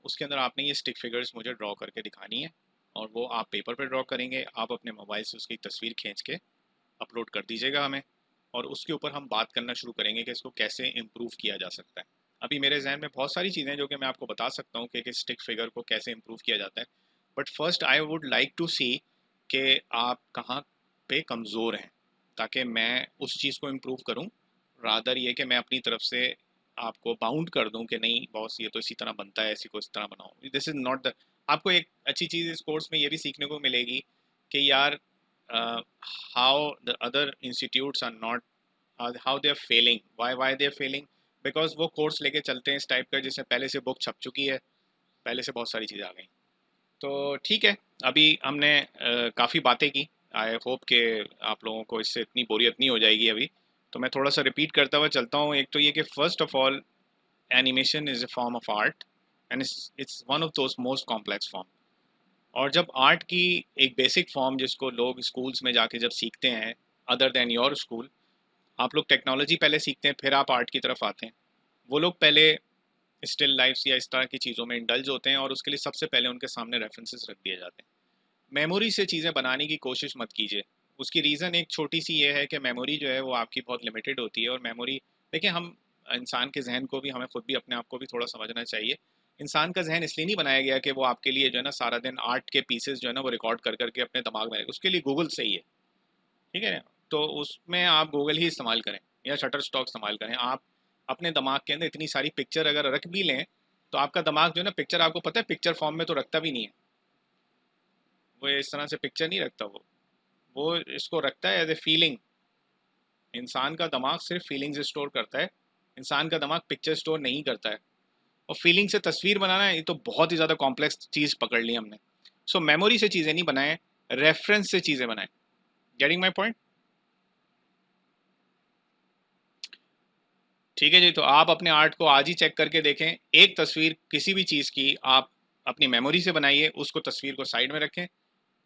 [SPEAKER 1] उसके अंदर आपने ये स्टिक फिगर्स मुझे ड्रॉ करके दिखानी है, और वो आप पेपर पे ड्रॉ करेंगे। आप अपने मोबाइल से उसकी तस्वीर खींच के अपलोड कर दीजिएगा हमें, और उसके ऊपर हम बात करना शुरू करेंगे कि इसको कैसे इम्प्रूव किया जा सकता है। अभी मेरे जहन में बहुत सारी चीज़ें जो कि मैं आपको बता सकता हूँ कि स्टिक फिगर को कैसे इम्प्रूव किया जाता है, but first I would like to see कि आप कहाँ पे कमज़ोर हैं, ताकि मैं उस चीज़ को इम्प्रूव करूँ, रादर ये कि मैं अपनी तरफ से आपको बाउंड कर दूं कि नहीं बॉस ये तो इसी तरह बनता है, इसी को इस तरह बनाओ। This is not the. आपको एक अच्छी चीज़ इस कोर्स में ये भी सीखने को मिलेगी कि यार how the other institutes are not, how they are failing, why they are failing, because वो कोर्स लेके चलते हैं इस टाइप का जिसमें पहले से बुक छप चुकी है, पहले से बहुत सारी चीज़ें आ गई। तो ठीक है, अभी हमने काफ़ी बातें की। आई होप कि आप लोगों को इससे इतनी बोरियत नहीं हो जाएगी अभी। तो मैं थोड़ा सा रिपीट करता हुआ चलता हूँ। एक तो ये कि first of all animation is a form of art, and it's one of those most complex form. और जब आर्ट की एक बेसिक फॉर्म जिसको लोग स्कूल्स में जाके जब सीखते हैं, अदर देन योर स्कूल, आप लोग टेक्नोलॉजी पहले सीखते हैं फिर आप आर्ट की तरफ आते हैं। वो लोग पहले स्टिल लाइफ्स या इस तरह की चीज़ों में इंडल्ज होते हैं, और उसके लिए सबसे पहले उनके सामने रेफरेंसेस रख दिए जाते हैं। मेमोरी से चीज़ें बनाने की कोशिश मत कीजिए। उसकी रीज़न एक छोटी सी ये है कि मेमोरी जो है वो आपकी बहुत लिमिटेड होती है, और मेमोरी, देखिए हम इंसान के जहन को भी, हमें खुद भी अपने आप को भी थोड़ा समझना चाहिए। इंसान का जहन इसलिए नहीं बनाया गया कि वो आपके लिए जो है ना सारा दिन आर्ट के पीसेस जो है ना वो रिकॉर्ड कर करके अपने दिमाग में, उसके लिए गूगल सही है। ठीक है ना? तो उसमें आप गूगल ही इस्तेमाल करें या शटर स्टॉक इस्तेमाल करें। आप अपने दिमाग के अंदर इतनी सारी पिक्चर अगर रख भी लें तो आपका दिमाग जो है ना पिक्चर, आपको पता है पिक्चर फॉर्म में तो रखता भी नहीं है। वो इस तरह से पिक्चर नहीं रखता, वो इसको रखता है एज ए फीलिंग। इंसान का दिमाग सिर्फ फीलिंग्स स्टोर करता है, इंसान का दिमाग पिक्चर स्टोर नहीं करता है। और फीलिंग से तस्वीर बनाना है, ये तो बहुत ही ज़्यादा कॉम्प्लेक्स चीज़ पकड़ ली हमने। सो मेमोरी से चीज़ें नहीं बनाएं, रेफरेंस से चीज़ें बनाएं। Getting my point? ठीक है जी, तो आप अपने आर्ट को आज ही चेक करके देखें। एक तस्वीर किसी भी चीज़ की आप अपनी मेमोरी से बनाइए, उसको तस्वीर को साइड में रखें,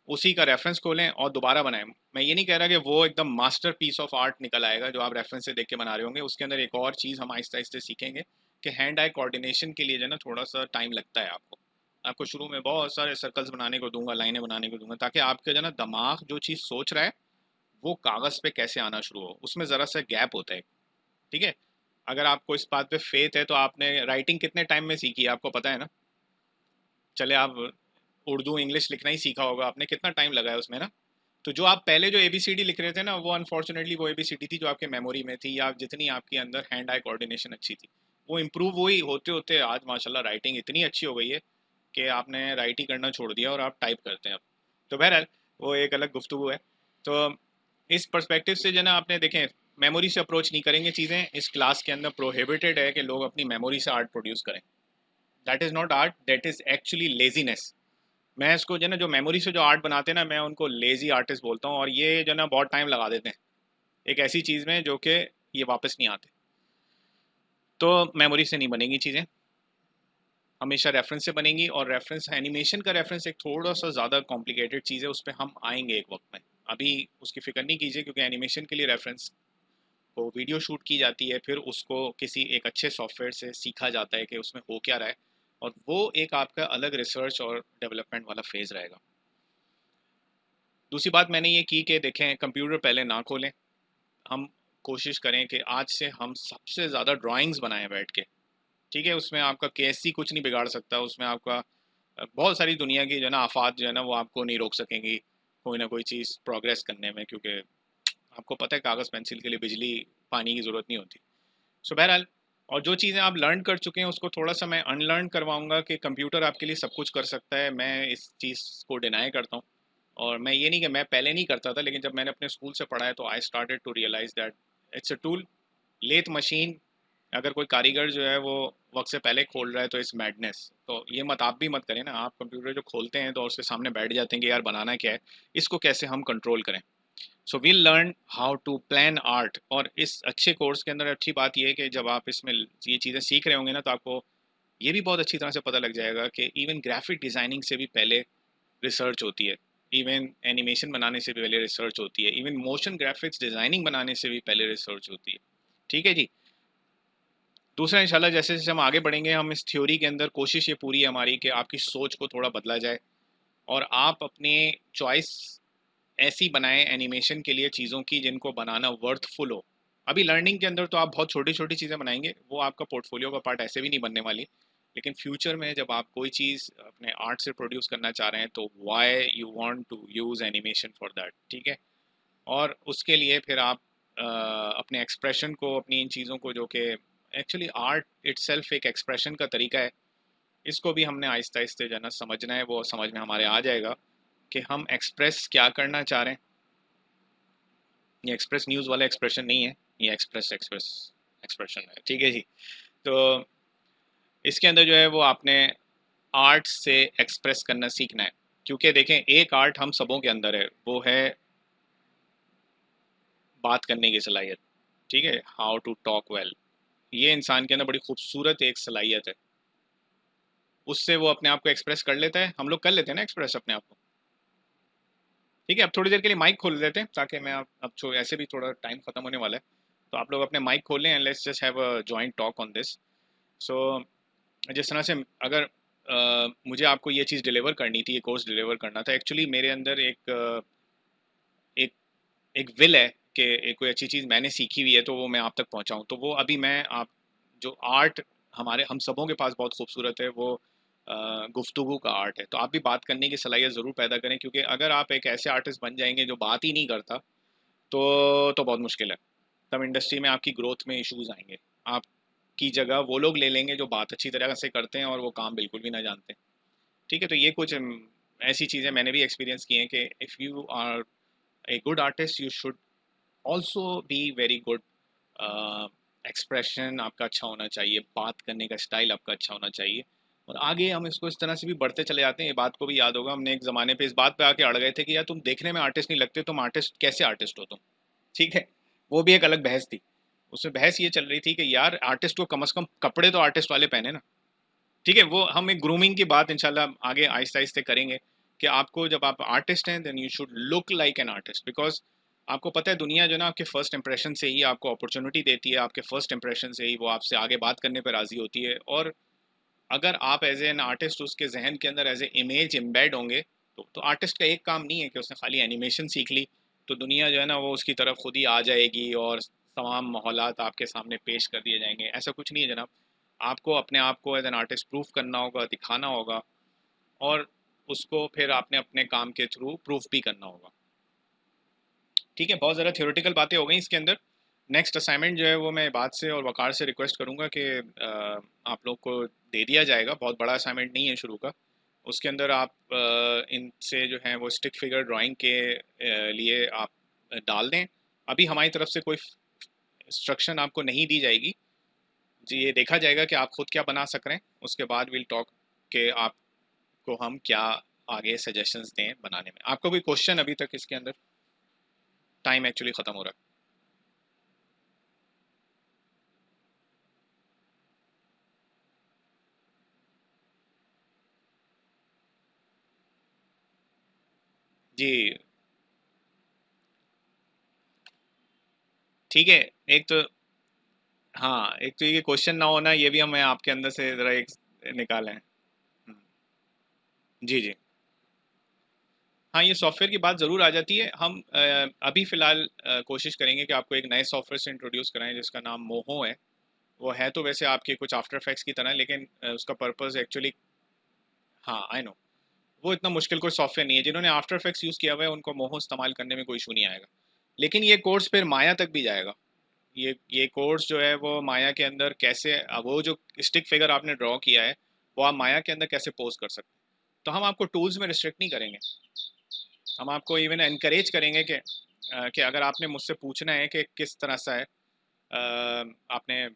[SPEAKER 1] उसी का रेफरेंस खोलें और दोबारा बनाएं। मैं ये नहीं कह रहा कि वो एकदम मास्टर पीस ऑफ आर्ट निकल आएगा जो आप रेफरेंस से देख के बना रहे होंगे। उसके अंदर एक और चीज़ हम आहिस्ते आहिस्ते सीखेंगे कि हैंड आई कोऑर्डिनेशन के लिए जो है ना थोड़ा सा टाइम लगता है आपको। आपको शुरू में बहुत सारे सर्कल्स बनाने को दूंगा, लाइनें बनाने को दूंगा, ताकि आपका जो ना दिमाग जो चीज़ सोच रहा है वो कागज़ पे कैसे आना शुरू हो, उसमें ज़रा सा गैप होता है। ठीक है, अगर आपको इस बात पे फेथ है तो आपने राइटिंग कितने टाइम में सीखी है आपको पता है ना? चले आप उर्दू इंग्लिश लिखना ही सीखा होगा आपने, कितना टाइम लगा है उसमें ना? तो जो आप पहले जो ABCD लिख रहे थे ना, वो अनफॉर्चुनेटली वो ABCD थी जो आपके मेमोरी में थी, या जितनी आपके अंदर हैंड आई कोऑर्डिनेशन अच्छी थी, वो इम्प्रूव हुई होते होते आज माशाल्लाह राइटिंग इतनी अच्छी हो गई है कि आपने राइट ही करना छोड़ दिया और आप टाइप करते हैं अब। तो बहरहाल वो एक अलग गुफ्तगू है। तो इस पर्सपेक्टिव से जो ना आपने देखें, मेमोरी से अप्रोच नहीं करेंगे चीज़ें, इस क्लास के अंदर प्रोहिबिटेड है कि लोग अपनी मेमोरी से आर्ट प्रोड्यूस करें। That is not art, that is actually laziness. मैं इसको जो ना जो मेमोरी से जो आर्ट बनाते हैं ना, मैं उनको लेजी आर्टिस्ट बोलता हूँ, और ये जो ना बहुत टाइम लगा देते हैं एक ऐसी चीज़ में जो कि ये वापस नहीं आते। तो मेमोरी से नहीं बनेंगी चीज़ें, हमेशा रेफरेंस से बनेंगी। और रेफरेंस, एनिमेशन का रेफरेंस एक थोड़ा सा ज़्यादा कॉम्प्लिकेटेड चीज़ है, उस पर हम आएंगे एक वक्त में, अभी उसकी फ़िक्र नहीं कीजिए, क्योंकि एनिमेशन के लिए रेफरेंस को वीडियो शूट की जाती है, फिर उसको किसी एक अच्छे सॉफ्टवेयर से सीखा जाता है कि उसमें हो क्या रहा है, और वो एक आपका अलग रिसर्च और डेवलपमेंट वाला फेज़ रहेगा। दूसरी बात मैंने ये की कि देखें, कंप्यूटर पहले ना खोलें, हम कोशिश करें कि आज से हम सबसे ज़्यादा ड्राइंग्स बनाएं बैठ के। ठीक है, उसमें आपका KSC कुछ नहीं बिगाड़ सकता, उसमें आपका बहुत सारी दुनिया की जो है ना आफात जो है ना वो आपको नहीं रोक सकेंगी कोई ना कोई चीज़ प्रोग्रेस करने में, क्योंकि आपको पता है कागज़ पेंसिल के लिए बिजली पानी की ज़रूरत नहीं होती। सो बहरहाल, और जो चीज़ें आप लर्न कर चुके हैं उसको थोड़ा सा मैं अनलर्न करवाऊंगा कि कंप्यूटर आपके लिए सब कुछ कर सकता है। मैं इस चीज़ को डिनाई करता हूँ, और मैं ये नहीं कि मैं पहले नहीं करता था, लेकिन जब मैंने अपने स्कूल से पढ़ा है तो I started to realise that it's a tool. Lathe machine, अगर कोई कारीगर जो है वो वक्त से पहले खोल रहा है तो इट्स मैडनेस। तो ये मत आप भी मत करें ना, आप कंप्यूटर जो खोलते हैं तो उसके सामने बैठ जाते हैं कि यार बनाना क्या है, इसको कैसे हम कंट्रोल करें। So we'll learn how to plan art. और इस अच्छे कोर्स के अंदर अच्छी बात यह है कि जब आप इसमें ये चीज़ें सीख रहे होंगे ना, तो आपको ये भी बहुत अच्छी तरह से पता लग जाएगा कि इवन ग्राफिक डिज़ाइनिंग से भी पहले रिसर्च होती है, इवन एनिमेशन बनाने से भी पहले रिसर्च होती है, इवन मोशन ग्राफिक्स डिज़ाइनिंग बनाने से भी पहले रिसर्च होती है। ठीक है जी। दूसरा, इंशाल्लाह जैसे जैसे हम आगे बढ़ेंगे, हम इस थ्योरी के अंदर कोशिश ये पूरी है हमारी कि आपकी सोच को थोड़ा बदला जाए, और आप अपने चॉइस ऐसी बनाएं एनिमेशन के लिए चीज़ों की जिनको बनाना वर्थफुल हो। अभी लर्निंग के अंदर तो आप बहुत छोटी छोटी चीज़ें बनाएंगे, वो आपका पोर्टफोलियो का पार्ट ऐसे भी नहीं बनने वाली, लेकिन फ्यूचर में जब आप कोई चीज़ अपने आर्ट से प्रोड्यूस करना चाह रहे हैं तो why you want to use animation for that. ठीक है, और उसके लिए फिर आप अपने एक्सप्रेशन को, अपनी इन चीज़ों को, जो कि एक्चुअली आर्ट इट्सेल्फ एक एक्सप्रेशन का तरीका है, इसको भी हमने आहिस्ता आहिस्ता जो है ना समझना है। वो समझ में हमारे आ जाएगा कि हम एक्सप्रेस क्या करना चाह रहे हैं। ये एक्सप्रेस न्यूज़ वाला एक्सप्रेशन नहीं है, ये एक्सप्रेस एक्सप्रेस एक्सप्रेशन है। ठीक है जी। तो इसके अंदर जो है वो आपने आर्ट से एक्सप्रेस करना सीखना है, क्योंकि देखें एक आर्ट हम सबों के अंदर है, वो है बात करने की सलाहियत। ठीक है, हाउ टू टॉक वेल, ये इंसान के अंदर बड़ी खूबसूरत एक सलाहियत है, उससे वो अपने आप को एक्सप्रेस कर लेता है। हम लोग कर लेते हैं ना एक्सप्रेस अपने आप को। ठीक है, अब थोड़ी देर के लिए माइक खोल देते हैं, ताकि मैं अब ऐसे भी थोड़ा टाइम ख़त्म होने वाला है, तो आप लोग अपने माइक खोल लें and let's just have a joint talk on this. So जिस तरह से अगर मुझे आपको ये चीज़ डिलीवर करनी थी, ये कोर्स डिलीवर करना था, एक्चुअली मेरे अंदर एक एक विल है कि एक कोई अच्छी चीज़ मैंने सीखी हुई है तो वो मैं आप तक पहुंचाऊं। तो वो अभी मैं आप जो आर्ट हमारे हम सबों के पास बहुत खूबसूरत है, वो गुफ्तगू का आर्ट है। तो आप भी बात करने की सलाहियत ज़रूर पैदा करें, क्योंकि अगर आप एक ऐसे आर्टिस्ट बन जाएंगे जो बात ही नहीं करता तो बहुत मुश्किल है, तब इंडस्ट्री में आपकी ग्रोथ में इश्यूज़ आएंगे। आपकी जगह वो लोग ले लेंगे जो बात अच्छी तरह से करते हैं और वो काम बिल्कुल भी ना जानते। ठीक है, तो ये कुछ ऐसी चीज़ें मैंने भी एक्सपीरियंस की हैं कि if you are a good artist you should also be very good. Expression आपका अच्छा होना चाहिए, बात करने का स्टाइल आपका अच्छा होना चाहिए। और आगे हम इसको इस तरह से भी बढ़ते चले जाते हैं। ये बात को भी याद होगा, हमने एक ज़माने पे इस बात पे आके अड़ गए थे कि यार तुम देखने में आर्टिस्ट नहीं लगते, तुम आर्टिस्ट कैसे आर्टिस्ट हो तुम। ठीक है, वो भी एक अलग बहस थी। उसमें बहस ये चल रही थी कि यार आर्टिस्ट को कम से कम कपड़े तो आर्टिस्ट वाले पहने ना। ठीक है, वो हम एक ग्रूमिंग की बात इंशाल्लाह आगे आहिस्ता आहिस्ता करेंगे कि आपको, जब आप आर्टिस्ट हैं then you should look like an artist, because आपको पता है दुनिया जो ना आपके फर्स्ट इंप्रेशन से ही आपको अपॉर्चुनिटी देती है, आपके फर्स्ट इंप्रेशन से ही वो आपसे आगे बात करने पर राज़ी होती है। और अगर आप एज एन आर्टिस्ट उसके जहन के अंदर एज ए इमेज एम्बेड होंगे, तो आर्टिस्ट का एक काम नहीं है कि उसने खाली एनिमेशन सीख ली तो दुनिया जो है ना वो उसकी तरफ खुद ही आ जाएगी और तमाम माहौलात आपके सामने पेश कर दिए जाएंगे। ऐसा कुछ नहीं है जनाब। आपको अपने आप को एज एन आर्टिस्ट प्रूफ करना होगा, दिखाना होगा, और उसको फिर आपने अपने काम के थ्रू प्रूफ भी करना होगा। ठीक है, बहुत ज़्यादा थियोरेटिकल बातें हो गई इसके अंदर। नेक्स्ट असाइनमेंट जो है वो मैं बात से और वकार से रिक्वेस्ट करूँगा कि आप लोग को दे दिया जाएगा। बहुत बड़ा असाइनमेंट नहीं है शुरू का। उसके अंदर आप इनसे जो है वो स्टिक फिगर ड्राइंग के लिए आप डाल दें। अभी हमारी तरफ से कोई इंस्ट्रक्शन आपको नहीं दी जाएगी जी, ये देखा जाएगा कि आप खुद क्या बना सक रहे हैं। उसके बाद विल टॉक कि आपको हम क्या आगे सजेशंस दें बनाने में। आपका कोई क्वेश्चन अभी तक इसके अंदर? टाइम एक्चुअली ख़त्म हो रहा है। जी, ठीक है। एक तो हाँ, एक तो ये क्वेश्चन ना होना, ये भी हम आपके अंदर से ज़रा एक निकालें। जी, जी। हाँ, ये सॉफ्टवेयर की बात ज़रूर आ जाती है। हम अभी फ़िलहाल कोशिश करेंगे कि आपको एक नए सॉफ्टवेयर से इंट्रोड्यूस कराएँ जिसका नाम मोहो है। वो है तो वैसे आपके कुछ आफ्टर इफेक्ट्स की तरह, लेकिन उसका पर्पस एक्चुअली, हाँ, आई नो, वो इतना मुश्किल कोई सॉफ्टवेयर नहीं है। जिन्होंने आफ्टर इफेक्ट्स यूज़ किया हुआ है उनको मोहो इस्तेमाल करने में कोई इशू नहीं आएगा। लेकिन ये कोर्स फिर माया तक भी जाएगा। ये कोर्स जो है वो माया के अंदर कैसे वो जो स्टिक फिगर आपने ड्रॉ किया है वो आप माया के अंदर कैसे पोज कर सकते हैं। तो हम आपको टूल्स में रिस्ट्रिक्ट नहीं करेंगे। हम आपको इवन एनकरेज करेंगे कि अगर आपने मुझसे पूछना है कि किस तरह सा है, आपने